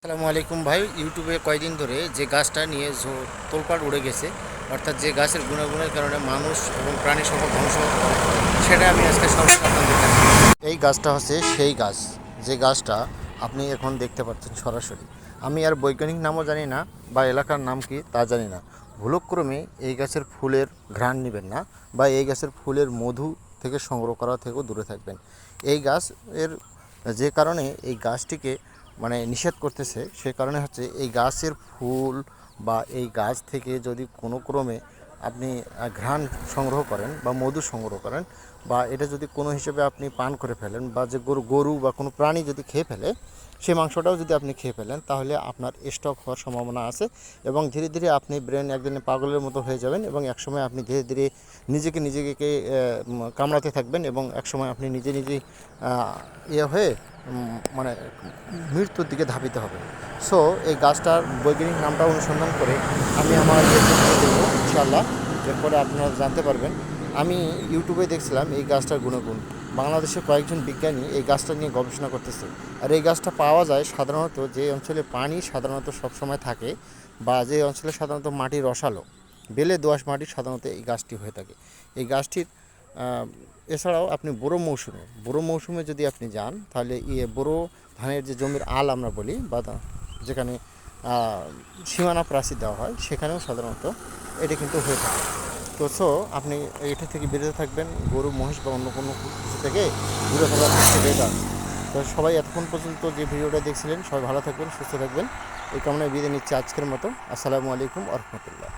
আসসালামু আলাইকুম ভাই। ইউটিউবে কয়েকদিন ধরে যে গাছটা নিয়ে তোলপাড় উড়ে গেছে, অর্থাৎ যে গাছের গুণাগুণের কারণে মানুষ এবং প্রাণী সম্পদ ধ্বংস হতে পারে, সেটা আমি আজকে সরাসরি আপনাদের দেখাবো। এই গাছটা হচ্ছে সেই গাছ, যে গাছটা আপনি এখন দেখতে পাচ্ছেন সরাসরি। আমি আর বৈজ্ঞানিক নামও জানি না বা এলাকার নাম কি তা জানি না। ভুলক্রমে এই গাছের ফুলের ঘ্রাণ নেবেন না, বা এই গাছের ফুলের মধু থেকে সংগ্রহ করা থেকেও দূরে থাকবেন। এই গাছ এর যে কারণে এই গাছটিকে নিষেধ করতেছে, সে কারণে হচ্ছে এই গাছের ফুল বা এই গাছ থেকে যদি কোনো ক্রমে আপনি ঘ্রাণ সংগ্রহ করেন বা মধু সংগ্রহ করেন, বা এটা যদি কোনো হিসেবে আপনি পান করে ফেলেন, বা যে গরু বা কোনো প্রাণী যদি খেয়ে ফেলে, সেই মাংসটাও যদি আপনি খেয়ে ফেলেন, তাহলে আপনার স্ট্রোক হওয়ার সম্ভাবনা আছে। এবং ধীরে ধীরে আপনি ব্রেন একদিনে পাগলের মতো হয়ে যাবেন, এবং একসময় আপনি ধীরে ধীরে নিজেকে কামড়াতে থাকবেন, এবং একসময় আপনি নিজেই হয়ে মানে মৃত্যুর দিকে ধাবিত হবে। সো এই গাছটার বৈজ্ঞানিক নামটা অনুসন্ধান করে আমি আমার দেবো ইনশাআল্লাহ। এরপরে আপনারা জানতে পারবেন। আমি ইউটিউবে দেখছিলাম এই গাছটার গুণগুণ। বাংলাদেশের কয়েকজন বিজ্ঞানী এই গাছটা নিয়ে গবেষণা করতেছে। আর এই গাছটা পাওয়া যায় সাধারণত যে অঞ্চলে পানি সাধারণত সবসময় থাকে, বা যে অঞ্চলে সাধারণত মাটি রসালো, বেলে দোআঁশ মাটি সাধারণত এই গাছটি হয়ে থাকে। এই গাছটির এছাড়াও আপনি বোরো মৌসুমে যদি আপনি যান, তাহলে বোরো ধানের যে জমির আল আমরা বলি, বা যেখানে সীমানা প্রাচীর দেওয়া হয়, সেখানেও সাধারণত এটা কিন্তু হয়ে থাকে। তো আপনি এটা থেকে বেরোতে থাকবেন, গরু মহিষ বা অন্য কোনো কিছু থেকে দূরে থাকার চেষ্টা বেটার। তো সবাই এতক্ষণ পর্যন্ত যে ভিডিওটা দেখছিলেন, সবাই ভালো থাকবেন, সুস্থ থাকবেন, এই কামনায় বিদায় নিচ্ছি আজকের মতো। আসসালামু আলাইকুম ওয়া রাহমাতুল্লাহ।